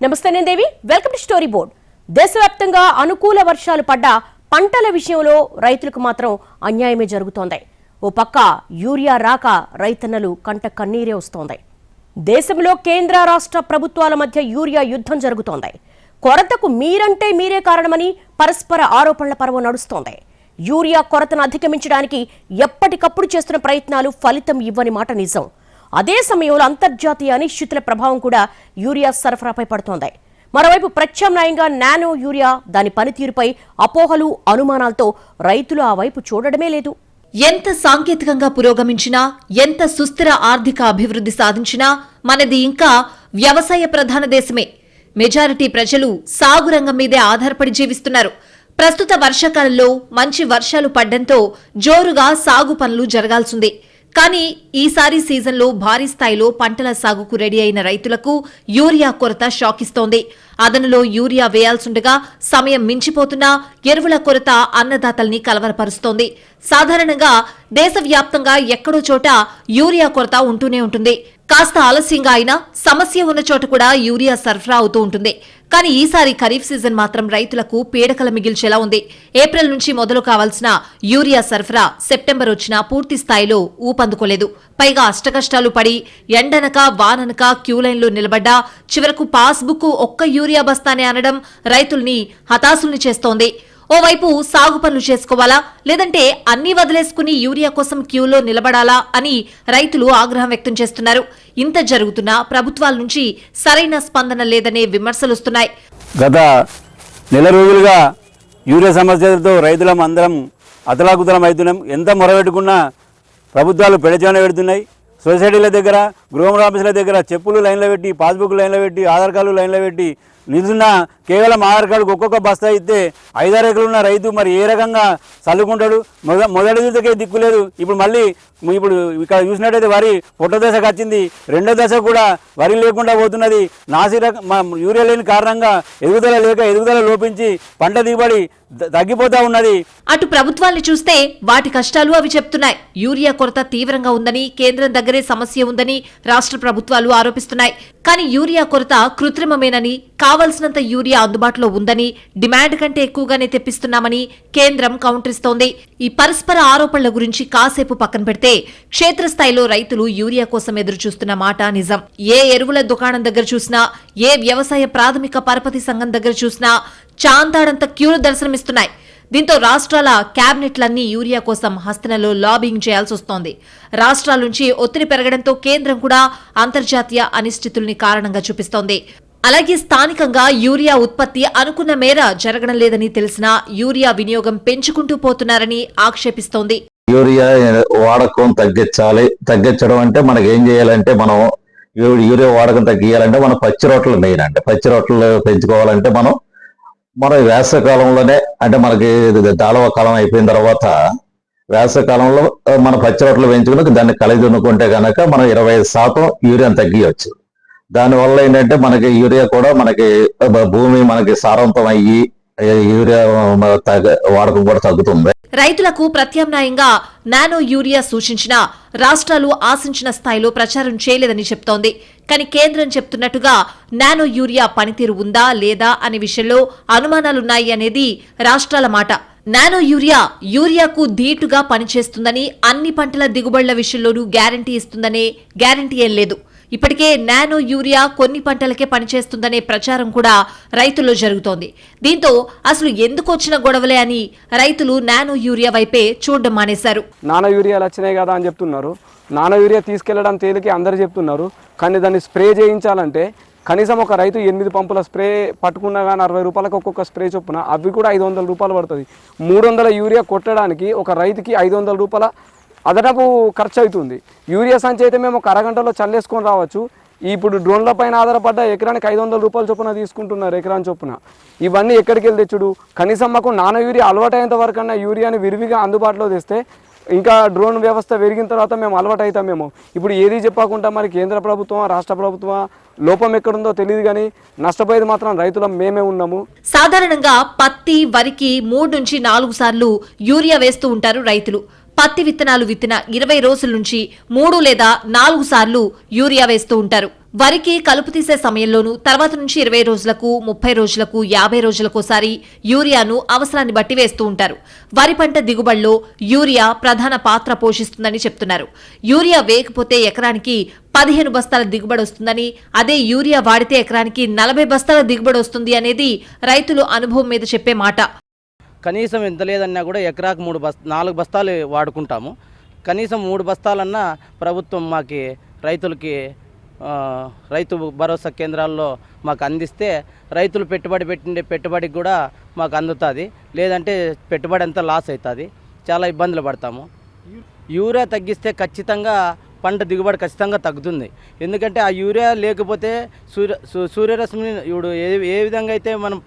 నమస్తే నేను దేవి welcome to story board. దేశవ్యాప్తంగా అనుకూల వర్షాలు పడ్డా పంటల విషయంలో రైతులకు మాత్రం అన్యాయమే జరుగుతోంది. ఓ పక్క యూరియా రాక రైతన్నలు కంట కన్నీరే వస్తోంది. దేశంలో కేంద్ర రాష్ట్ర ప్రభుత్వాల మధ్య యూరియా యుద్ధం జరుగుతోంది. కొరతకు మీరంటే మీరే కారణమని పరస్పర ఆరోపణల పర్వం నడుస్తోంది. యూరియా కొరతను అధిగమించడానికి ఎప్పటికప్పుడు చేస్తున్న ప్రయత్నాలు ఫలితం ఇవ్వని మాట నిజం. అదే సమయంలో అంతర్జాతీయ అనిశ్చితుల ప్రభావం కూడా యూరియా సరఫరాపై పడుతోంది. మరోవైపు ప్రత్యామ్నాయంగా నానో యూరియా దాని పనితీరుపై అపోహలు అనుమానాలతో రైతులు ఆ వైపు చూడడమే లేదు. ఎంత సాంకేతికంగా పురోగమించినా, ఎంత సుస్థిర ఆర్థిక అభివృద్ధి సాధించినా మనది ఇంకా వ్యవసాయ ప్రధాన దేశమే. మెజారిటీ ప్రజలు సాగు రంగం మీదే ఆధారపడి జీవిస్తున్నారు. ప్రస్తుత వర్షాకాలంలో మంచి వర్షాలు పడ్డంతో జోరుగా సాగు పనులు జరగాల్సింది. కానీ ఈసారి సీజన్లో భారీ స్థాయిలో పంటల సాగుకు రెడీ అయిన రైతులకు యూరియా కొరత షాకిస్తోంది. అదనులో యూరియా వేయాల్సుండగా సమయం మించిపోతున్నా ఎరువుల కొరత అన్నదాతల్ని కలవరపరుస్తోంది. సాధారణంగా దేశవ్యాప్తంగా ఎక్కడో చోట యూరియా కొరత ఉంటూనే ఉంటుంది. కాస్త ఆలస్యంగా అయినా సమస్య ఉన్న చోట కూడా యూరియా సరఫరా అవుతూ ఉంటుంది. కానీ ఈసారి ఖరీఫ్ సీజన్ మాత్రం రైతులకు పీడకల మిగిల్చేలా ఉంది. ఏప్రిల్ నుంచి మొదలు కావాల్సిన యూరియా సరఫరా సెప్టెంబర్ వచ్చినా పూర్తి స్థాయిలో ఊపందుకోలేదు. పైగా అష్టకష్టాలు పడి ఎండనక వాననక క్యూలైన్లో నిలబడ్డా చివరకు పాస్బుక్ ఒక్క యూరియా బస్తానే అనడం రైతుల్ని హతాశుల్ని చేస్తోంది. ఓవైపు సాగు పనులు చేసుకోవాలా, లేదంటే అన్నీ వదిలేసుకుని యూరియా కోసం క్యూలో నిలబడాలా అని రైతులు ఆగ్రహం వ్యక్తం చేస్తున్నారు. ఇంత జరుగుతున్నా ప్రభుత్వాల నుంచి సరైన స్పందన లేదనే విమర్శలుస్తున్నాయి. గత నెల రోజులుగా యూరియా సమస్యలతో రైతులం అందరం అతలాకుతలం అవుతున్నాం. ఎంత మొరబెట్టుకున్నా ప్రభుత్వాలు పెడచాన పెడుతున్నాయి. సొసైటీల దగ్గర, గృహ ఆఫీసుల దగ్గర చెప్పులు లైన్లో పెట్టి, పాస్బుక్ లైన్లో పెట్టి, ఆధార్ కార్డులు లైన్లో పెట్టి నిధున్న కేవలం ఆధార్ కార్డుకు ఒక్కొక్క బస్తా ఇస్తే 5-6 ఎకరాలు ఉన్న రైతు మరి ఏ రకంగా చల్లుకుంటాడు? మొదటి దశకే దిక్కు లేదు. ఇప్పుడు మళ్ళీ ఇప్పుడు ఇక్కడ చూసినట్టయితే వరి పొట్ట దశకు వచ్చింది. రెండో దశ కూడా వరి లేకుండా పోతున్నది. యూరియా లేని కారణంగా ఎదుగుదల లోపించి పంట దిగుబడి తగ్గిపోతా ఉన్నది. అటు ప్రభుత్వాన్ని చూస్తే వాటి కష్టాలు అవి చెప్తున్నాయి. యూరియా కొరత తీవ్రంగా ఉందని, కేంద్రం దగ్గరే సమస్య ఉందని రాష్ట్ర ప్రభుత్వాలు ఆరోపిస్తున్నాయి. కానీ యూరియా కొరత కృత్రిమమేనని, కావలసినంత యూరియా అందుబాటులో ఉందని, డిమాండ్ కంటే ఎక్కువగానే తెప్పిస్తున్నామని కేంద్రం కౌంటరిస్తోంది. ఈ పరస్పర ఆరోపణల గురించి కాసేపు పక్కన పెడితే క్షేత్రస్థాయిలో రైతులు యూరియా కోసం ఎదురు చూస్తున్న మాట నిజం. ఏ ఎరువుల దుకాణం దగ్గర చూసినా, ఏ వ్యవసాయ ప్రాథమిక పరపతి సంఘం దగ్గర చూసినా చాంతాడంత క్యూలు దర్శనమిస్తున్నాయి. దీంతో రాష్ట్రాల క్యాబినెట్లన్నీ యూరియా కోసం హస్తనలో లాబింగ్ చేయాల్సి వస్తోంది. రాష్ట్రాల నుంచి ఒత్తిడి పెరగడంతో కేంద్రం కూడా అంతర్జాతీయ అనిశ్చితుల్ని కారణంగా చూపిస్తోంది. అలాగే స్థానికంగా యూరియా ఉత్పత్తి అనుకున్న మేర జరగడం లేదని తెలిసినా యూరియా వినియోగం పెంచుకుంటూ పోతున్నారని ఆక్షేపిస్తోంది. యూరియా వాడకం తగ్గించడం అంటే మనకి ఏం చేయాలంటే, మనం యూరియా వాడకం తగ్గియాలంటే మనం పచ్చి రొట్టెలు మెయిన్. అంటే పచ్చి రొట్టెలు పెంచుకోవాలంటే మనం వేసవికాలంలోనే, అంటే మనకి దాళవ కాలం అయిపోయిన తర్వాత వేసవికాలంలో మన పచ్చి రొట్టెలు పెంచుకుని దాన్ని కలిగి దున్నుకుంటే కనుక మనం 25% యూరియాను తగ్గియచ్చు. దానివల్ల ఏంటంటే మనకి యూరియా కూడా మనకి భూమి మనకి సారవంతం అయ్యి యూరియా వాడకం కూడా తగ్గుతుంది. రైతులకు ప్రత్యామ్నాయంగా నానో యూరియా సూచించినా రాష్ట్రాలు ఆశించిన స్థాయిలో ప్రచారం చేయలేదని చెప్తోంది. కానీ కేంద్రం చెప్తున్నట్టుగా నానో యూరియా పనితీరు ఉందా లేదా అనే విషయంలో అనుమానాలున్నాయి అనేది రాష్ట్రాల మాట. నానో యూరియాకు ధీటుగా పనిచేస్తుందని, అన్ని పంటల దిగుబడుల విషయంలోనూ గ్యారంటీ ఇస్తుందనే గ్యారంటీ ఏం లేదు. ఇప్పటికే నానో యూరియా కొన్ని పంటలకే పనిచేస్తుందనే ప్రచారం కూడా రైతుల్లో జరుగుతోంది. దీంతో అసలు ఎందుకు వచ్చిన గొడవలే అని రైతులు నానో యూరియా వైపే చూడడం మానేశారు. నానో యూరియాలు వచ్చినాయి కదా అని చెప్తున్నారు. నానో యూరియా తీసుకెళ్లడం తేలికి అందరు చెప్తున్నారు. కానీ దాన్ని స్ప్రే చేయించాలంటే కనీసం ఒక రైతు 8 పంపుల స్ప్రే పట్టుకున్నా కానీ 60 రూపాయలకు ఒక్కొక్క స్ప్రే చొప్పున, అవి కూడా 500 రూపాయలు పడుతుంది. 300 యూరియా కొట్టడానికి ఒక రైతుకి 500 రూపాయల అదనపు ఖర్చు అవుతుంది. యూరియా సంచి అయితే మేము ఒక అరగంటలో చల్లేసుకొని రావచ్చు. ఇప్పుడు డ్రోన్ల పైన ఆధారపడ్డ ఎకరానికి 500 రూపాయల చొప్పున తీసుకుంటున్నారు, ఎకరాని చొప్పున. ఇవన్నీ ఎక్కడికి వెళ్ళి తెచ్చుడు? కనీసం మాకు నానో యూరియా అలవాటైనంత వరకన్నా యూరియాని విరివిగా అందుబాటులో తెస్తే ఇంకా డ్రోన్ వ్యవస్థ పెరిగిన తర్వాత మేము అలవాటు అవుతామేమో. ఇప్పుడు ఏది చెప్పకుండా మరి కేంద్ర ప్రభుత్వం, రాష్ట్ర ప్రభుత్వం లోపం ఎక్కడుందో తెలియదు. కానీ నష్టపోయేది మాత్రం రైతులం మేమే ఉన్నాము. సాధారణంగా పత్తి, వరికి 3 నుంచి 4 సార్లు యూరియా వేస్తూ ఉంటారు రైతులు. పత్తి విత్తనాలు విత్తిన 20 రోజుల నుంచి 3 లేదా 4 సార్లు యూరియా వేస్తూ ఉంటారు. వరికి కలుపు తీసే సమయంలోనూ తర్వాత నుంచి 20 రోజులకు 30 రోజులకు 50 రోజులకోసారి యూరియాను అవసరాన్ని బట్టి వేస్తూ ఉంటారు. వరి పంట దిగుబడిలో యూరియా ప్రధాన పాత్ర పోషిస్తుందని చెప్తున్నారు. యూరియా వేయకపోతే ఎకరానికి 15 బస్తాల దిగుబడి వస్తుందని, అదే యూరియా వాడితే ఎకరానికి 40 బస్తాల దిగుబడి వస్తుంది అనేది రైతులు అనుభవం మీద చెప్పే మాట. కనీసం ఎంత లేదన్నా కూడా ఎకరాకు 4 బస్తాలు వాడుకుంటాము. కనీసం 3 బస్తాలన్నా ప్రభుత్వం మాకి రైతులకి రైతు భరోసా కేంద్రాల్లో మాకు అందిస్తే రైతులు పెట్టుబడి పెట్టిండే పెట్టుబడికి కూడా మాకు అందుతుంది. లేదంటే పెట్టుబడి అంతా లాస్ అవుతుంది, చాలా ఇబ్బందులు పడతాము. యూరియా తగ్గిస్తే ఖచ్చితంగా పంట దిగుబడి ఖచ్చితంగా తగ్గుతుంది. ఎందుకంటే ఆ యూరియా లేకపోతే సూర్యరశ్మిని ఇప్పుడు ఏ విధంగా అయితే మనం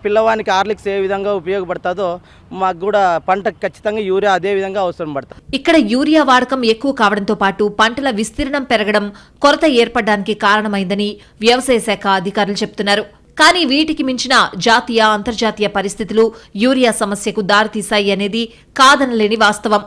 పిల్లవానికి హార్లిక్స్ ఏ విధంగా ఉపయోగపడుతుందో మాకు కూడా పంటకు ఖచ్చితంగా యూరియా అదే విధంగా అవసరం పడుతుంది. ఇక్కడ యూరియా వాడకం ఎక్కువ కావడంతో పాటు పంటల విస్తీర్ణం పెరగడం, కొరత ఏర్పడడానికి కారణమైందని వ్యవసాయ శాఖ అధికారులు చెప్తున్నారు. కానీ వీటికి మించిన జాతీయ, అంతర్జాతీయ పరిస్థితులు యూరియా సమస్యకు దారితీశాయి అనేది కాదనలేని వాస్తవం.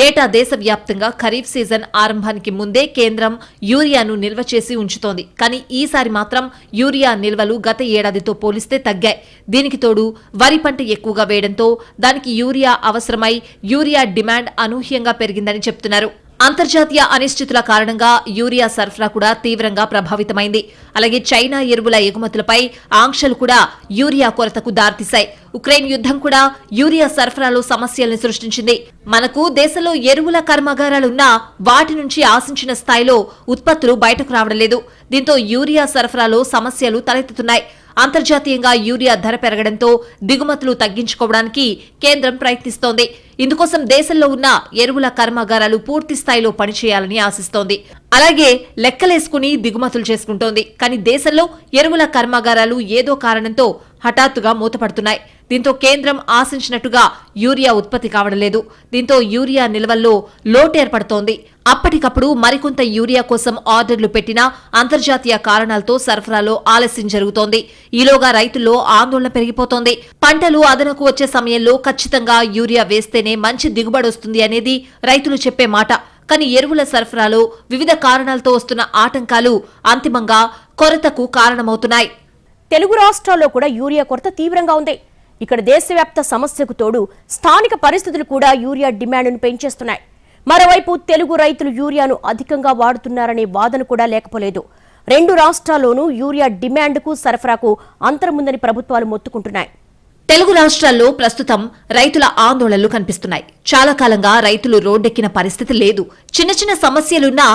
ఏటా దేశవ్యాప్తంగా ఖరీఫ్ సీజన్ ఆరంభానికి ముందే కేంద్రం యూరియాను నిల్వ చేసి ఉంచుతోంది. కానీ ఈసారి మాత్రం యూరియా నిల్వలు గత ఏడాదితో పోలిస్తే తగ్గాయి. దీనికి తోడు వరి పంట ఎక్కువగా వేయడంతో దానికి యూరియా అవసరమై యూరియా డిమాండ్ అనూహ్యంగా పెరిగిందని చెప్తున్నారు. అంతర్జాతీయ అనిశ్చితుల కారణంగా యూరియా సరఫరా కూడా తీవ్రంగా ప్రభావితమైంది. అలాగే చైనా ఎరువుల ఎగుమతులపై ఆంక్షలు కూడా యూరియా కొరతకు దారితీశాయి. ఉక్రెయిన్ యుద్ధం కూడా యూరియా సరఫరాలో సమస్యల్ని సృష్టించింది. మనకు దేశంలో ఎరువుల కర్మాగారాలున్నా వాటి నుంచి ఆశించిన స్థాయిలో ఉత్పత్తులు బయటకు రావడం లేదు. దీంతో యూరియా సరఫరాలో సమస్యలు తలెత్తుతున్నాయి. అంతర్జాతీయంగా యూరియా ధర పెరగడంతో దిగుమతులు తగ్గించుకోవడానికి కేంద్రం ప్రయత్నిస్తోంది. ఇందుకోసం దేశంలో ఉన్న ఎరువుల కర్మాగారాలు పూర్తి స్థాయిలో పనిచేయాలని ఆశిస్తోంది. అలాగే లెక్కలేసుకుని దిగుమతులు చేసుకుంటోంది. కానీ దేశంలో ఎరువుల కర్మాగారాలు ఏదో కారణంతో హఠాత్తుగా మూతపడుతున్నాయి. దీంతో కేంద్రం ఆశించినట్టుగా యూరియా ఉత్పత్తి కావడం లేదు. దీంతో యూరియా నిల్వల్లో లోటు ఏర్పడుతోంది. అప్పటికప్పుడు మరికొంత యూరియా కోసం ఆర్డర్లు పెట్టినా అంతర్జాతీయ కారణాలతో సరఫరాలో ఆలస్యం జరుగుతోంది. ఈలోగా రైతుల్లో ఆందోళన పెరిగిపోతోంది. పంటలు అదనకు వచ్చే సమయంలో ఖచ్చితంగా యూరియా వేస్తేనే మంచి దిగుబడి వస్తుంది అనేది రైతులు చెప్పే మాట. కానీ ఎరువుల సరఫరాలో వివిధ కారణాలతో వస్తున్న ఆటంకాలు అంతిమంగా కొరతకు కారణమవుతున్నాయి. తెలుగు రాష్ట్రాల్లో కూడా యూరియా కొరత తీవ్రంగా ఉంది. ఇక్కడ దేశవ్యాప్త సమస్యకు తోడు స్థానిక పరిస్థితులు కూడా యూరియా డిమాండ్ను పెంచేస్తున్నాయి. మరోవైపు తెలుగు రైతులు యూరియాను అధికంగా వాడుతున్నారనే వాదన కూడా లేకపోలేదు. 2 రాష్ట్రాల్లోనూ యూరియా డిమాండ్కు సరఫరాకు అంతరముందని ప్రభుత్వాలు మొత్తుకుంటున్నాయి. తెలుగు రాష్ట్రాల్లో ప్రస్తుతం రైతుల ఆందోళనలు కనిపిస్తున్నాయి. చాలా కాలంగా రైతులు రోడ్డెక్కిన పరిస్థితి లేదు. చిన్న చిన్న సమస్యలున్నా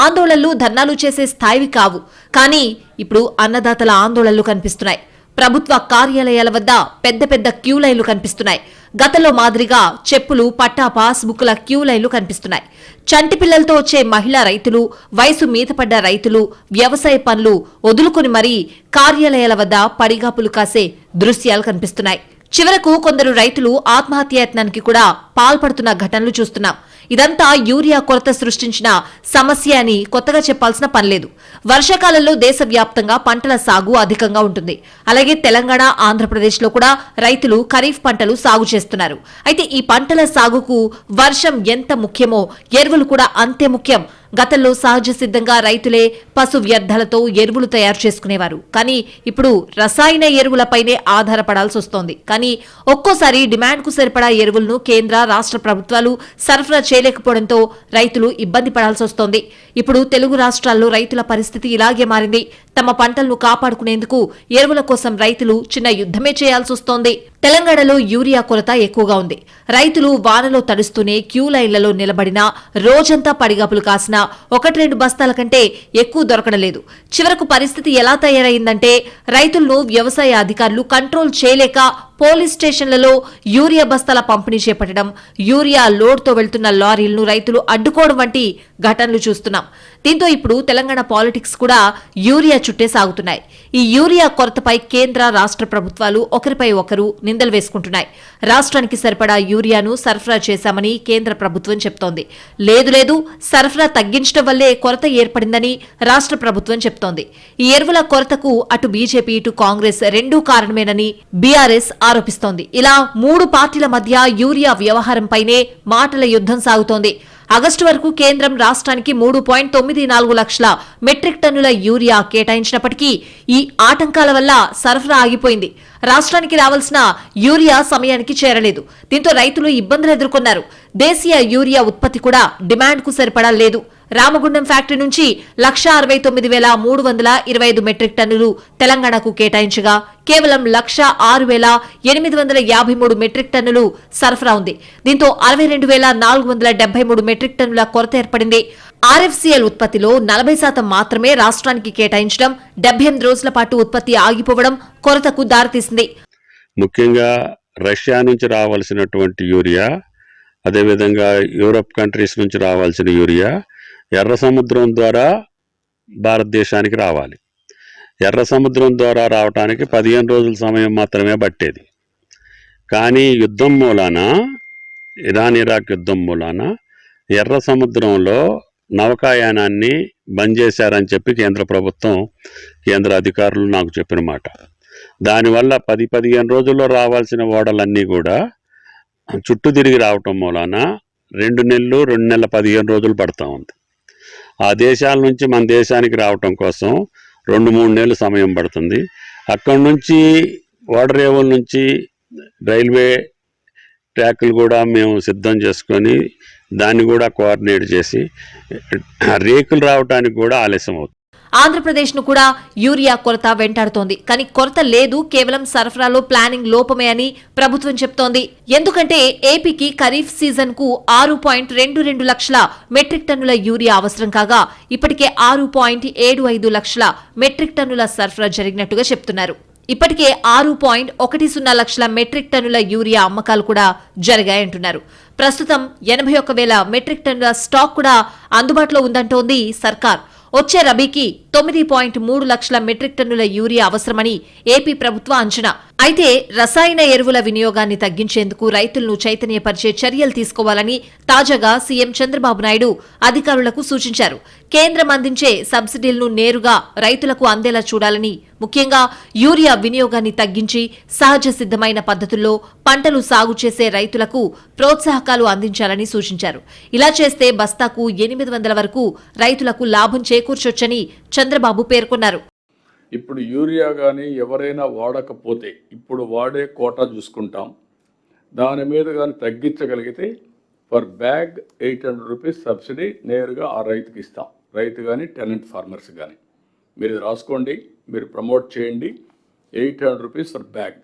ఆందోళనలు, ధర్నాలు చేసే స్థాయివి కావు. కానీ ఇప్పుడు అన్నదాతల ఆందోళనలు కనిపిస్తున్నాయి. ప్రభుత్వ కార్యాలయాల వద్ద పెద్ద పెద్ద క్యూ లైన్లు కనిపిస్తున్నాయి. గతంలో మాదిరిగా చెప్పులు, పట్టా, పాస్బుక్ల క్యూ లైన్లు కనిపిస్తున్నాయి. చంటి పిల్లలతో వచ్చే మహిళా రైతులు, వయసు మీదపడ్డ రైతులు వ్యవసాయ పనులు వదులుకుని మరీ కార్యాలయాల వద్ద పడిగాపులు కాసే దృశ్యాలు కనిపిస్తున్నాయి. చివరకు కొందరు రైతులు ఆత్మహత్యాయత్నానికి కూడా పాల్పడుతున్న ఘటనలు చూస్తున్నాం. ఇదంతా యూరియా కొరత సృష్టించిన సమస్య అని కొత్తగా చెప్పాల్సిన పనిలేదు. వర్షాకాలంలో దేశవ్యాప్తంగా పంటల సాగు అధికంగా ఉంటుంది. అలాగే తెలంగాణ, ఆంధ్రప్రదేశ్లో కూడా రైతులు ఖరీఫ్ పంటలు సాగు చేస్తున్నారు. అయితే ఈ పంటల సాగుకు వర్షం ఎంత ముఖ్యమో ఎరువులు కూడా అంతే ముఖ్యం. గతంలో సహజ సిద్ధంగా రైతులే పశు వ్యర్థాలతో ఎరువులు తయారు చేసుకునేవారు. కానీ ఇప్పుడు రసాయన ఎరువులపైనే ఆధారపడాల్సి వస్తోంది. కానీ ఒక్కోసారి డిమాండ్కు సరిపడా ఎరువులను కేంద్ర, రాష్ట్ర ప్రభుత్వాలు సరఫరా చేయలేకపోవడంతో రైతులు ఇబ్బంది పడాల్సి వస్తోంది. ఇప్పుడు తెలుగు రాష్ట్రాల్లో రైతుల పరిస్థితి ఇలాగే మారింది. తమ పంటలను కాపాడుకునేందుకు ఎరువుల కోసం రైతులు చిన్న యుద్ధమే చేయాల్సి వస్తోంది. తెలంగాణలో యూరియా కొరత ఎక్కువగా ఉంది. రైతులు వానలో తడుస్తూనే క్యూ లైన్లలో నిలబడినా, రోజంతా పడిగాపులు కాసినా 1-2 బస్తాల కంటే ఎక్కువ దొరకడలేదు. చివరకు పరిస్థితి ఎలా తయారైందంటే రైతులను వ్యవసాయ అధికారులు కంట్రోల్ చేయలేక పోలీస్ స్టేషన్లలో యూరియా బస్తాల పంపిణీ చేపట్టడం, యూరియా లోడ్తో వెళ్తున్న లారీలను రైతులు అడ్డుకోవడం వంటి ఘటనలు చూస్తున్నాం. దీంతో ఇప్పుడు తెలంగాణ పాలిటిక్స్ కూడా యూరియా చుట్టే సాగుతున్నాయి. ఈ యూరియా కొరతపై కేంద్ర, రాష్ట్ర ప్రభుత్వాలు ఒకరిపై ఒకరు నిందలు వేసుకుంటున్నాయి. రాష్ట్రానికి సరిపడా యూరియాను సరఫరా చేశామని కేంద్ర ప్రభుత్వం చెప్తోంది. లేదు సరఫరా తగ్గించడం వల్లే కొరత ఏర్పడిందని రాష్ట్ర ప్రభుత్వం చెప్తోంది. ఈ ఎరువుల కొరతకు అటు బీజేపీ, ఇటు కాంగ్రెస్ రెండూ కారణమేనని బీఆర్ఎస్ ఆరోపిస్తోంది. ఇలా 3 పార్టీల మధ్య యూరియా వ్యవహారంపైనే మాటల యుద్ధం సాగుతోంది. ఆగస్టు వరకు కేంద్రం రాష్ట్రానికి 3.94 లక్షల మెట్రిక్ టన్నుల యూరియా కేటాయించినప్పటికీ ఈ ఆటంకాల వల్ల సరఫరా ఆగిపోయింది. రాష్ట్రానికి రావాల్సిన యూరియా సమయానికి చేరలేదు. దీంతో రైతులు ఇబ్బందులు ఎదుర్కొన్నారు. దేశీయ యూరియా ఉత్పత్తి కూడా డిమాండ్కు సరిపడా లేదు. రామగుండం ఫ్యాక్టరీ నుంచి 1,69,325 మెట్రిక్ టన్నులు తెలంగాణకు కేటాయించగా కేవలం 1,06,853 మెట్రిక్ టన్నులు సరఫరా ఉంది. దీంతో 62,473 మెట్రిక్ టన్నుల కొరత ఏర్పడింది. ఆర్ఎఫ్సీఎల్ ఉత్పత్తిలో 40% మాత్రమే రాష్ట్రానికి కేటాయించడం, 78 రోజుల పాటు ఉత్పత్తి ఆగిపోవడం కొరతకు దారితీసింది. ముఖ్యంగా రష్యా నుంచి రావాల్సినటువంటి యూరియా, అదేవిధంగా యూరప్ కంట్రీస్ నుంచి రావాల్సిన యూరియా ఎర్ర సముద్రం ద్వారా భారతదేశానికి రావాలి. ఎర్ర సముద్రం ద్వారా రావడానికి 15 రోజుల సమయం మాత్రమే పట్టేది. కానీ యుద్ధం మూలాన, ఇరాన్ ఇరాక్ యుద్ధం మూలాన ఎర్ర సముద్రంలో నౌకాయానాన్ని బంద్ చేశారని చెప్పి కేంద్ర ప్రభుత్వం, కేంద్ర అధికారులు నాకు చెప్పిన మాట. దానివల్ల 10-15 రోజుల్లో రావాల్సిన ఓడలన్నీ కూడా చుట్టూ తిరిగి రావటం మూలాన 2 నెలలు 2 నెలల 15 రోజులు పడతా ఉంది. ఆ దేశాల నుంచి మన దేశానికి రావటం కోసం 2-3 నెలలు సమయం పడుతుంది. అక్కడి నుంచి ఓడరేవుల నుంచి రైల్వే ట్రాక్లు కూడా మేము సిద్ధం చేసుకొని దాన్ని కూడా కోఆర్డినేట్ చేసి రేకులు రావడానికి కూడా ఆలస్యం అవుతుంది. ఆంధ్రప్రదేశ్ను కూడా యూరియా కొరత వెంటాడుతోంది. కానీ కొరత లేదు, కేవలం సరఫరాలో ప్లానింగ్ లోపమే అని ప్రభుత్వం చెప్తోంది. ఎందుకంటే ఏపీకి ఖరీఫ్ సీజన్ కు 6.22 లక్షల మెట్రిక్ టన్నుల యూరియా అవసరం కాగా ఇప్పటికే 6.75 లక్షల మెట్రిక్ టన్నుల సరఫరా జరిగినట్టుగా చెప్తున్నారు. ఇప్పటికే 6.10 లక్షల మెట్రిక్ టన్నుల యూరియా అమ్మకాలు కూడా జరిగాయంటున్నారు. ప్రస్తుతం 81,000 మెట్రిక్ టన్నుల స్టాక్ కూడా అందుబాటులో ఉందంటోంది సర్కార్. వచ్చే రబీకి 9.3 లక్షల మెట్రిక్ టన్నుల యూరియా అవసరమని ఏపీ ప్రభుత్వ అంచనా. అయితే రసాయన ఎరువుల వినియోగాన్ని తగ్గించేందుకు రైతులను చైతన్యపరిచే చర్యలు తీసుకోవాలని తాజాగా సీఎం చంద్రబాబు నాయుడు అధికారులకు సూచించారు. కేంద్రం అందించే సబ్సిడీలను నేరుగా రైతులకు అందేలా చూడాలని, ముఖ్యంగా యూరియా వినియోగాన్ని తగ్గించి సహజ సిద్ధమైన పద్ధతుల్లో పంటలు సాగు చేసే రైతులకు ప్రోత్సాహకాలు అందించాలని సూచించారు. ఇలా చేస్తే బస్తాకు 800 వరకు రైతులకు లాభం చేకూర్చొచ్చని చంద్రబాబు పేర్కొన్నారు. ఇప్పుడు యూరియా కానీ ఎవరైనా వాడకపోతే ఇప్పుడు వాడే కోటా చూసుకుంటాం. దాని మీద కానీ తగ్గించగలిగితే పర్ బ్యాగ్ 800 రూపీస్ సబ్సిడీ నేరుగా ఆ రైతుకి ఇస్తాం. రైతు కానీ టెనెంట్ ఫార్మర్స్ కానీ మీరు ఇది రాసుకోండి, మీరు ప్రమోట్ చేయండి. 800 రూపీస్ పర్ బ్యాగ్.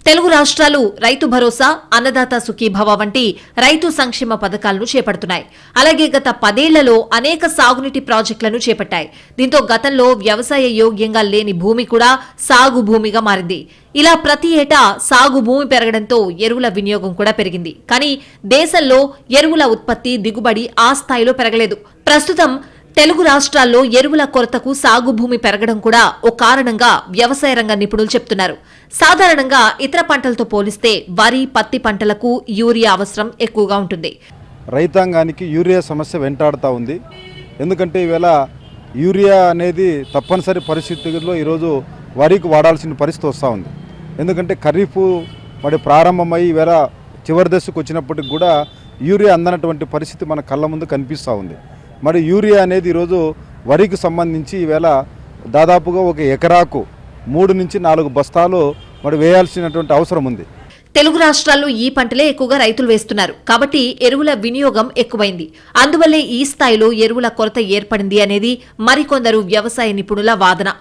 తెలుగు రాష్ట్రాలు రైతు భరోసా, అన్నదాత సుఖీభవ వంటి రైతు సంక్షేమ పథకాలను చేపడుతున్నాయి. అలాగే గత 10 ఏళ్లలో అనేక సాగునీటి ప్రాజెక్టులను చేపట్టాయి. దీంతో గతంలో వ్యవసాయ యోగ్యంగా లేని భూమి కూడా సాగు భూమిగా మారింది. ఇలా ప్రతి ఏటా సాగు భూమి పెరగడంతో ఎరువుల వినియోగం కూడా పెరిగింది. కానీ దేశంలో ఎరువుల ఉత్పత్తి, దిగుబడి ఆ స్థాయిలో పెరగలేదు. ప్రస్తుతం తెలుగు రాష్ట్రాల్లో ఎరువుల కొరతకు సాగు భూమి పెరగడం కూడా ఓ కారణంగా వ్యవసాయ రంగ నిపుణులు చెప్తున్నారు. సాధారణంగా ఇతర పంటలతో పోలిస్తే వరి, పత్తి పంటలకు యూరియా అవసరం ఎక్కువగా ఉంటుంది. రైతాంగానికి యూరియా సమస్య వెంటాడుతూ ఉంది. ఎందుకంటే ఈవేళ యూరియా అనేది తప్పనిసరి పరిస్థితుల్లో ఈరోజు వరికి వాడాల్సిన పరిస్థితి వస్తూ ఉంది. ఎందుకంటే ఖరీఫ్ మరి ప్రారంభమై ఈవేళ చివరి దశకు వచ్చినప్పటికి కూడా యూరియా అందనటువంటి పరిస్థితి మన కళ్ళ ముందు కనిపిస్తూ ఉంది. మరి యూరియా అనేది ఈరోజు వరికి సంబంధించి ఈవేళ దాదాపుగా ఒక ఎకరాకు 3 నుంచి 4 బస్తాలు మరి వేయాల్సినటువంటి అవసరం ఉంది. తెలుగు రాష్ట్రాల్లో ఈ పంటలే ఎక్కువగా రైతులు వేస్తున్నారు. కాబట్టి ఎరువుల వినియోగం ఎక్కువైంది. అందువల్లే ఈ స్థాయిలో ఎరువుల కొరత ఏర్పడింది అనేది మరికొందరు వ్యవసాయ నిపుణుల వాదన.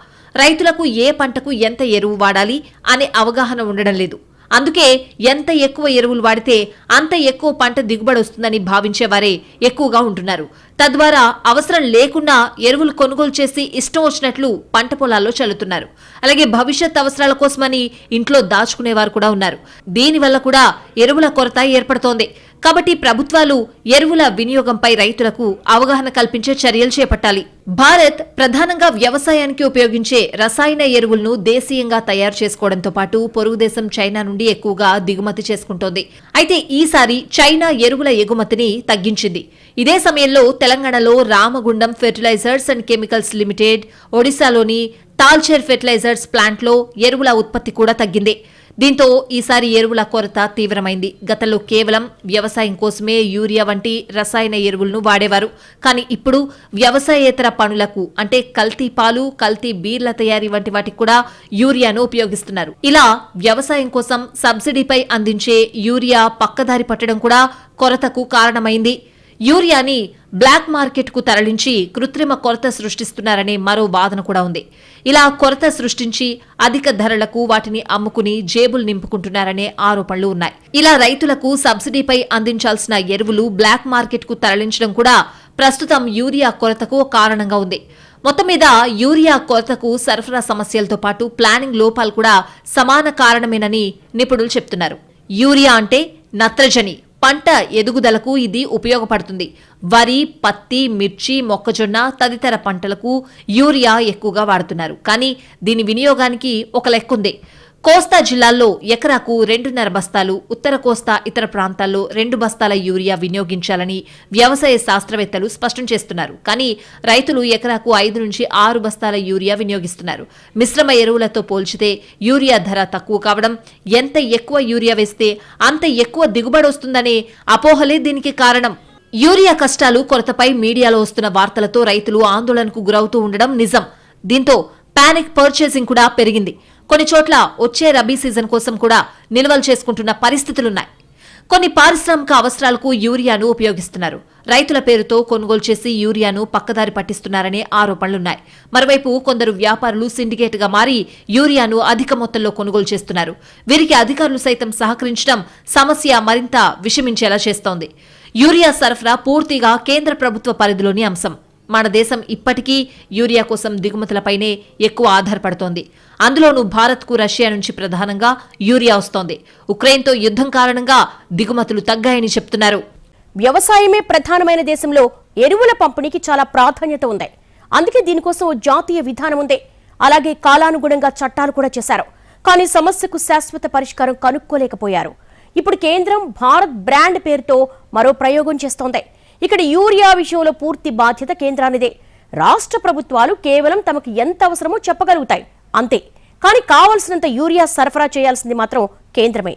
రైతులకు ఏ పంటకు ఎంత ఎరువు వాడాలి అనే అవగాహన ఉండడం లేదు. అందుకే ఎంత ఎక్కువ ఎరువులు వాడితే అంత ఎక్కువ పంట దిగుబడి వస్తుందని భావించేవారే ఎక్కువగా ఉంటున్నారు. తద్వారా అవసరం లేకున్నా ఎరువులు కొనుగోలు చేసి ఇష్టం వచ్చినట్లు పంట పొలాల్లో చల్లుతున్నారు. అలాగే భవిష్యత్ అవసరాల కోసమని ఇంట్లో దాచుకునేవారు కూడా ఉన్నారు. దీనివల్ల కూడా ఎరువుల కొరత ఏర్పడుతోంది. కాబట్టి ప్రభుత్వాలు ఎరువుల వినియోగంపై రైతులకు అవగాహన కల్పించే చర్యలు చేపట్టాలి. భారత్ ప్రధానంగా వ్యవసాయానికి ఉపయోగించే రసాయన ఎరువులను దేశీయంగా తయారు చేసుకోవడంతో పాటు పొరుగు దేశం చైనా నుండి ఎక్కువగా దిగుమతి చేసుకుంటోంది. అయితే ఈసారి చైనా ఎరువుల ఎగుమతిని తగ్గించింది. ఇదే సమయంలో తెలంగాణలో Ramagundam fertilizers and chemicals limited, ఒడిశాలోని తాల్చేర్ ఫెర్టిలైజర్స్ ప్లాంట్లో ఎరువుల ఉత్పత్తి కూడా తగ్గింది. దీంతో ఈసారి ఎరువుల కొరత తీవ్రమైంది. గతంలో కేవలం వ్యవసాయం కోసమే యూరియా వంటి రసాయన ఎరువులను వాడేవారు. కానీ ఇప్పుడు వ్యవసాయేతర పనులకు అంటే కల్తీ పాలు, కల్తీ బీర్ల తయారీ వంటి వాటికి కూడా యూరియాను ఉపయోగిస్తున్నారు. ఇలా వ్యవసాయం కోసం సబ్సిడీపై అందించే యూరియా పక్కదారి పట్టడం కూడా కొరతకు కారణమైంది. యూరియాని బ్లాక్ మార్కెట్ కు తరలించి కృత్రిమ కొరత సృష్టిస్తున్నారనే మరో వాదన కూడా ఉంది. ఇలా కొరత సృష్టించి అధిక ధరలకు వాటిని అమ్ముకుని జేబులు నింపుకుంటున్నారనే ఆరోపణలు ఉన్నాయి. ఇలా రైతులకు సబ్సిడీపై అందించాల్సిన ఎరువులు బ్లాక్ మార్కెట్ కు తరలించడం కూడా ప్రస్తుతం యూరియా కొరతకు కారణంగా ఉంది. మొత్తం మీద యూరియా కొరతకు సరఫరా సమస్యలతో పాటు ప్లానింగ్ లోపాలు కూడా సమాన కారణమేనని నిపుణులు చెప్తున్నారు. యూరియా అంటే నత్రజని. పంట ఎదుగుదలకు ఇది ఉపయోగపడుతుంది. వరి, పత్తి, మిర్చి, మొక్కజొన్న తదితర పంటలకు యూరియా ఎక్కువగా వాడుతున్నారు. కానీ దీని వినియోగానికి ఒక లెక్కుంది. కోస్తా జిల్లాల్లో ఎకరాకు 2.5 బస్తాలు, ఉత్తర కోస్తా ఇతర ప్రాంతాల్లో 2 బస్తాల యూరియా వినియోగించాలని వ్యవసాయ శాస్త్రవేత్తలు స్పష్టం చేస్తున్నారు. కానీ రైతులు ఎకరాకు 5 నుంచి 6 బస్తాల యూరియా వినియోగిస్తున్నారు. మిశ్రమ ఎరువులతో పోల్చితే యూరియా ధర తక్కువ కావడం, ఎంత ఎక్కువ యూరియా వేస్తే అంత ఎక్కువ దిగుబడి వస్తుందనే అపోహలే దీనికి కారణం. యూరియా కష్టాలు, కొరతపై మీడియాలో వస్తున్న వార్తలతో రైతులు ఆందోళనకు గురవుతూ ఉండడం నిజం. దీంతో పానిక్ పర్చేసింగ్ కూడా పెరిగింది. కొన్ని చోట్ల వచ్చే రబీ సీజన్ కోసం కూడా నిల్వలు చేసుకుంటున్న పరిస్థితులున్నాయి. కొన్ని పారిశ్రామిక అవసరాలకు యూరియాను ఉపయోగిస్తున్నారు. రైతుల పేరుతో కొనుగోలు చేసి యూరియాను పక్కదారి పట్టిస్తున్నారనే ఆరోపణలున్నాయి. మరోవైపు కొందరు వ్యాపారులు సిండికేట్గా మారి యూరియాను అధిక మొత్తంలో కొనుగోలు చేస్తున్నారు. వీరికి అధికారులు సైతం సహకరించడం సమస్య మరింత విషమించేలా చేస్తోంది. యూరియా సరఫరా పూర్తిగా కేంద్ర ప్రభుత్వ పరిధిలోని అంశం. మన దేశం ఇప్పటికీ యూరియా కోసం దిగుమతులపైనే ఎక్కువ ఆధారపడుతోంది. అందులోనూ భారత్కు రష్యా నుంచి ప్రధానంగా యూరియా వస్తోంది. ఉక్రెయిన్తో యుద్ధం కారణంగా దిగుమతులు తగ్గాయని చెప్తున్నారు. వ్యవసాయమే ప్రధానమైన దేశంలో ఎరువుల పంపిణీకి చాలా ప్రాధాన్యత ఉంది. అందుకే దీనికోసం ఓ జాతీయ విధానం ఉంది. అలాగే కాలానుగుణంగా చట్టాలు కూడా చేశారు. కానీ సమస్యకు శాశ్వత పరిష్కారం కనుక్కోలేకపోయారు. ఇప్పుడు కేంద్రం భారత్ బ్రాండ్ పేరుతో మరో ప్రయోగం చేస్తోంది. ఇక్కడ యూరియా విషయంలో పూర్తి బాధ్యత కేంద్రానిదే. రాష్ట్ర ప్రభుత్వాలు కేవలం తమకు ఎంత అవసరమో చెప్పగలుగుతాయి అంతే. కానీ కావాల్సినంత యూరియా సరఫరా చేయాల్సింది మాత్రం కేంద్రమే.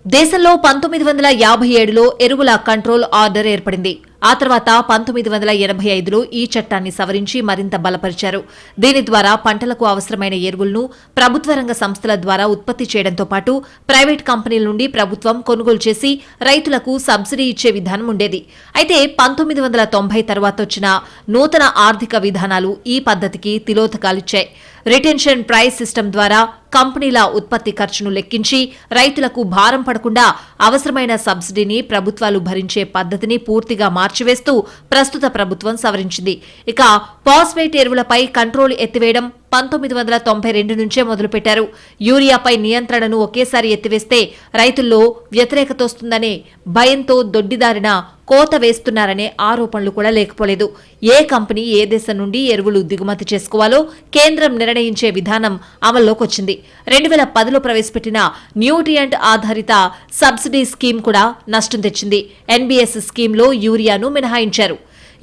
దేశంలో 1957లో ఎరువుల కంట్రోల్ ఆర్డర్ ఏర్పడింది. ఆ తర్వాత 1985లో ఈ చట్టాన్ని సవరించి మరింత బలపరిచారు. దీని ద్వారా పంటలకు అవసరమైన ఎరువులను ప్రభుత్వ రంగ సంస్థల ద్వారా ఉత్పత్తి చేయడంతో పాటు ప్రైవేట్ కంపెనీల నుండి ప్రభుత్వం కొనుగోలు చేసి రైతులకు సబ్సిడీ ఇచ్చే విధానం ఉండేది. అయితే 1990 తర్వాత వచ్చిన నూతన ఆర్థిక విధానాలు ఈ పద్ధతికి తిలోదకాలిచ్చాయి. రిటెన్షన్ ప్రైస్ సిస్టమ్ ద్వారా కంపెనీల ఉత్పత్తి ఖర్చును లెక్కించి రైతులకు భారం పడకుండా అవసరమైన సబ్సిడీని ప్రభుత్వాలు భరించే పద్ధతిని పూర్తిగా మార్చివేస్తూ ప్రస్తుత ప్రభుత్వం సవరించింది. ఇక ఫాస్ఫేట్ ఎరువులపై కంట్రోల్ ఎత్తివేయడం 1992 నుంచే మొదలుపెట్టారు. యూరియాపై నియంత్రణను ఒకేసారి ఎత్తివేస్తే రైతుల్లో వ్యతిరేకత వస్తుందనే భయంతో దొడ్డిదారిన కోత వేస్తున్నారనే ఆరోపణలు కూడా లేకపోలేదు. ఏ కంపెనీ ఏ దేశం నుండి ఎరువులు దిగుమతి చేసుకోవాలో కేంద్రం నిర్ణయించే విధానం అమల్లోకొచ్చింది. 2010లో ప్రవేశపెట్టిన న్యూట్రియంట్ ఆధారిత సబ్సిడీ స్కీమ్ కూడా నష్టం తెచ్చింది. ఎన్బీఎస్ స్కీమ్లో యూరియాను మినహాయించారు.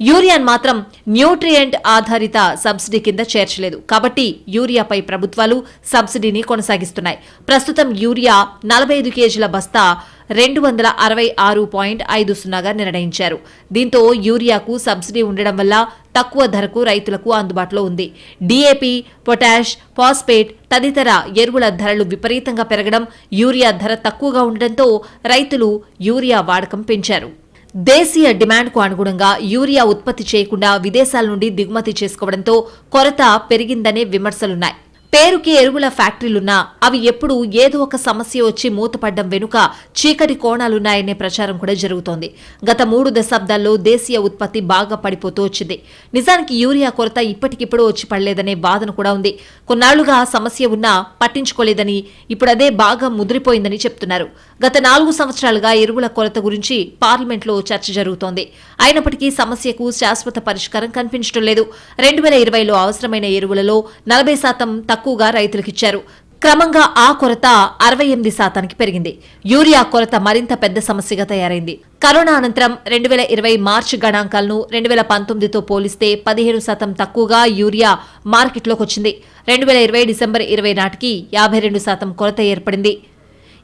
యూరియాను మాత్రం న్యూట్రియంట్ ఆధారిత సబ్సిడీ కింద చేర్చలేదు. కాబట్టి యూరియాపై ప్రభుత్వాలు సబ్సిడీని కొనసాగిస్తున్నాయి. ప్రస్తుతం యూరియా 45 కేజీల బస్తా 266.50గా నిర్ణయించారు. దీంతో యూరియాకు సబ్సిడీ ఉండడం వల్ల తక్కువ ధరకు రైతులకు అందుబాటులో ఉంది. డీఏపీ, పొటాష్, ఫాస్ఫేట్ తదితర ఎరువుల ధరలు విపరీతంగా పెరగడం, యూరియా ధర తక్కువగా ఉండడంతో రైతులు యూరియా వాడకం పెంచారు. దేశీయ డిమాండ్కు అనుగుణంగా యూరియా ఉత్పత్తి చేయకుండా విదేశాల నుండి దిగుమతి చేసుకోవడంతో కొరత పెరిగిందనే విమర్శలున్నాయి. పేరుకి ఎరువుల ఫ్యాక్టరీలున్నా అవి ఎప్పుడు ఏదో ఒక సమస్య వచ్చి మూతపడ్డం వెనుక చీకటి కోణాలున్నాయనే ప్రచారం కూడా జరుగుతోంది. గత 3 దశాబ్దాల్లో దేశీయ ఉత్పత్తి బాగా పడిపోతూ వచ్చింది. నిజానికి యూరియా కొరత ఇప్పటికిప్పుడు వచ్చి పడలేదనే వాదన కూడా ఉంది. కొన్నాళ్లుగా సమస్య ఉన్నా పట్టించుకోలేదని, ఇప్పుడు అదే బాగా ముదిరిపోయిందని చెప్తున్నారు. గత 4 సంవత్సరాలుగా ఎరువుల కొరత గురించి పార్లమెంట్లో చర్చ జరుగుతోంది. అయినప్పటికీ సమస్యకు శాశ్వత పరిష్కారం కనిపించడం లేదు. 2020లో అవసరమైన ఎరువులలో 40% తక్కువగా రైతులకిచ్చారు. క్రమంగా ఆ కొరత 68% పెరిగింది. యూరియా కొరత మరింత పెద్ద సమస్యగా తయారైంది. కరోనా అనంతరం 2020 మార్చి గణాంకాలను 2019తో పోలిస్తే 15% తక్కువగా యూరియా మార్కెట్లోకి వచ్చింది. 2020 డిసెంబర్ 20 నాటికి 52% కొరత ఏర్పడింది.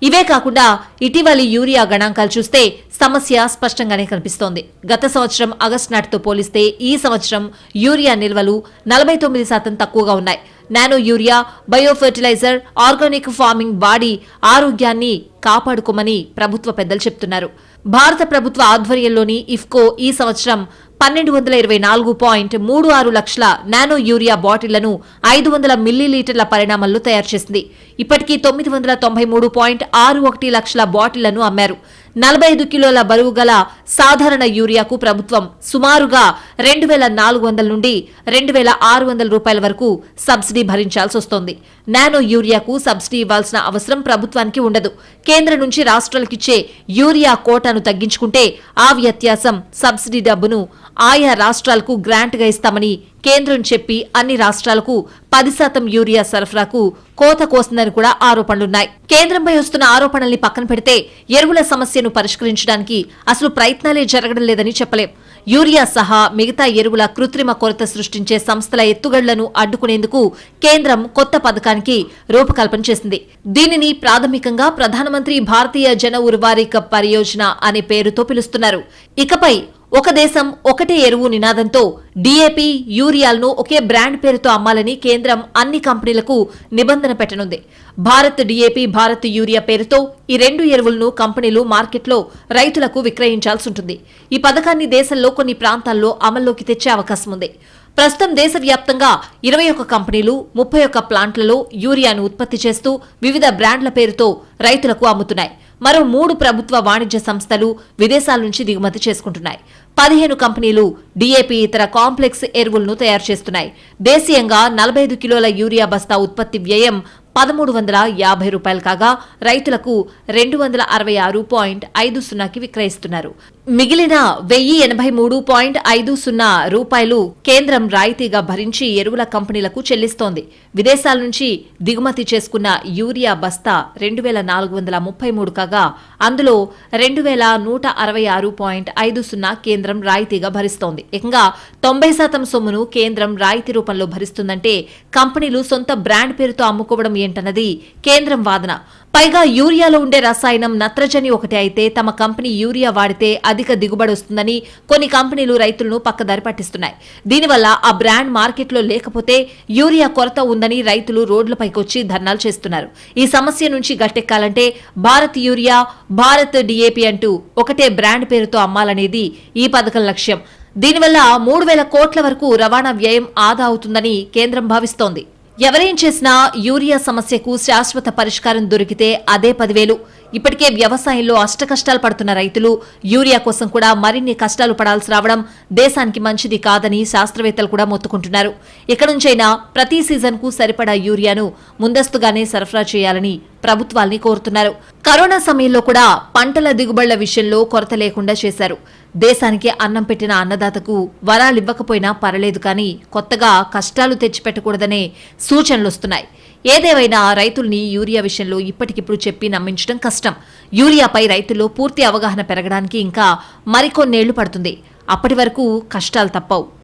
ఇవే కాకుండా ఇటీవలి యూరియా గణాంకాలు చూస్తే సమస్య స్పష్టంగానే కనిపిస్తోంది. గత సంవత్సరం ఆగస్టు నాటితో పోలిస్తే ఈ సంవత్సరం యూరియా నిల్వలు 49% తక్కువగా ఉన్నాయి. Nano urea, biofertiliser, organic farming వాడి ఆరోగ్యాన్ని కాపాడుకోమని ప్రభుత్వ పెద్దలు చెప్తున్నారు. భారత ప్రభుత్వ ఆధ్వర్యంలోని ఇఫ్కో ఈ సంవత్సరం 1224.36 లక్షల నానో యూరియా బాటిళ్లను 500 మిల్లీలీటర్ల పరిమాణంలో తయారు చేసింది. ఇప్పటికీ 993.61 లక్షల బాటిళ్లను అమ్మారు. 45 కిలోల బరువు గల సాధారణ యూరియాకు ప్రభుత్వం సుమారుగా 2,400 నుండి 2,600 రూపాయల వరకు సబ్సిడీ భరించాల్సి వస్తోంది. నానో యూరియాకు సబ్సిడీ ఇవ్వాల్సిన అవసరం ప్రభుత్వానికి ఉండదు. కేంద్రం నుంచి రాష్ట్రాలకిచ్చే యూరియా కోటాను తగ్గించుకుంటే ఆ వ్యత్యాసం సబ్సిడీ డబ్బును ఆయా రాష్ట్రాలకు గ్రాంట్గా ఇస్తామని కేంద్రం చెప్పి అన్ని రాష్ట్రాలకు 10% యూరియా సరఫరాకు కోత కోసిందని కూడా ఆరోపణలున్నాయి. కేంద్రంపై వస్తున్న ఆరోపణల్ని పక్కన పెడితే ఎరువుల సమస్యను పరిష్కరించడానికి అసలు ప్రయత్నాలే జరగడం లేదని చెప్పలేం. యూరియా సహా మిగతా ఎరువుల కృత్రిమ కొరత సృష్టించే సంస్థల ఎత్తుగళ్లను అడ్డుకునేందుకు కేంద్రం కొత్త పథకానికి రూపకల్పన చేసింది. దీనిని ప్రాథమికంగా ప్రధానమంత్రి భారతీయ జన ఉర్వారిక పరియోజన అనే పేరుతో పిలుస్తున్నారు. ఇకపై ఒక దేశం ఒకటే ఎరువు నినాదంతో డీఏపీ, యూరియాలను ఒకే బ్రాండ్ పేరుతో అమ్మాలని కేంద్రం అన్ని కంపెనీలకు నిబంధన పెట్టనుంది. భారత్ డీఏపీ, భారత్ యూరియా పేరుతో ఈ 2 ఎరువులను కంపెనీలు మార్కెట్లో రైతులకు విక్రయించాల్సి ఉంటుంది. ఈ పథకాన్ని దేశంలో కొన్ని ప్రాంతాల్లో అమల్లోకి తెచ్చే అవకాశం ఉంది. ప్రస్తుతం దేశవ్యాప్తంగా 21 కంపెనీలు 31 ప్లాంట్లలో యూరియాను ఉత్పత్తి చేస్తూ వివిధ బ్రాండ్ల పేరుతో రైతులకు అమ్ముతున్నాయి. మరో 3 ప్రభుత్వ వాణిజ్య సంస్థలు విదేశాల నుంచి దిగుమతి చేసుకుంటున్నాయి. 15 కంపెనీలు డీఏపీ ఇతర కాంప్లెక్స్ ఎరువులను తయారు చేస్తున్నాయి. దేశీయంగా 45 కిలోల యూరియా బస్తా ఉత్పత్తి వ్యయం 1,350 రూపాయలు కాగా రైతులకు 266.50కి విక్రయిస్తున్నారు. మిగిలిన 1,083.50 రూపాయలు కేంద్రం రాయితీగా భరించి ఎరువుల కంపెనీలకు చెల్లిస్తోంది. విదేశాల నుంచి దిగుమతి చేసుకున్న యూరియా బస్తా 2,433 కాగా అందులో 2,166.50 కేంద్రం రాయితీగా భరిస్తోంది. ఏకంగా 90% సొమ్మును కేంద్రం రాయితీ రూపంలో భరిస్తుందంటే కంపెనీలు సొంత బ్రాండ్ పేరుతో అమ్ముకోవడం ఏంటన్నది కేంద్రం వాదన. పైగా యూరియాలో ఉండే రసాయనం నత్రజని ఒకటే అయితే తమ కంపెనీ యూరియా వాడితే అధిక దిగుబడి వస్తుందని కొన్ని కంపెనీలు రైతులను పక్కదారి పట్టిస్తున్నాయి. దీనివల్ల ఆ బ్రాండ్ మార్కెట్లో లేకపోతే యూరియా కొరత ఉందని రైతులు రోడ్లపైకొచ్చి ధర్నాలు చేస్తున్నారు. ఈ సమస్య నుంచి గట్టెక్కాలంటే భారత్ యూరియా, భారత్ డీఏపీ అంటూ ఒకటే బ్రాండ్ పేరుతో అమ్మాలనేది ఈ పథకం లక్ష్యం. దీనివల్ల 3,000 కోట్ల వరకు రవాణా వ్యయం ఆదా అవుతుందని కేంద్రం భావిస్తోంది. ఎవరేం చేసినా యూరియా సమస్యకు శాశ్వత పరిష్కారం దొరికితే అదే 10,000. ఇప్పటికే వ్యవసాయంలో అష్టకష్టాలు పడుతున్న రైతులు యూరియా కోసం కూడా మరిన్ని కష్టాలు పడాల్సి రావడం దేశానికి మంచిది కాదని శాస్త్రవేత్తలు కూడా మొత్తుకుంటున్నారు. ఇక నుంచైనా ప్రతి సీజన్కు సరిపడా యూరియాను ముందస్తుగానే సరఫరా చేయాలని ప్రభుత్వాల్ని కోరుతున్నారు. కరోనా సమయంలో కూడా పంటల దిగుబడుల విషయంలో కొరత లేకుండా చేశారు. దేశానికి అన్నం పెట్టిన అన్నదాతకు వరాలివ్వకపోయినా పర్లేదు కానీ కొత్తగా కష్టాలు తెచ్చిపెట్టకూడదనే సూచనలొస్తున్నాయి. ఏదేవైనా రైతుల్ని యూరియా విషయంలో ఇప్పటికిప్పుడు చెప్పి నమ్మించడం కష్టం. యూరియాపై రైతుల్లో పూర్తి అవగాహన పెరగడానికి ఇంకా మరికొన్నేళ్లు పడుతుంది. అప్పటి వరకు కష్టాలు తప్పవు.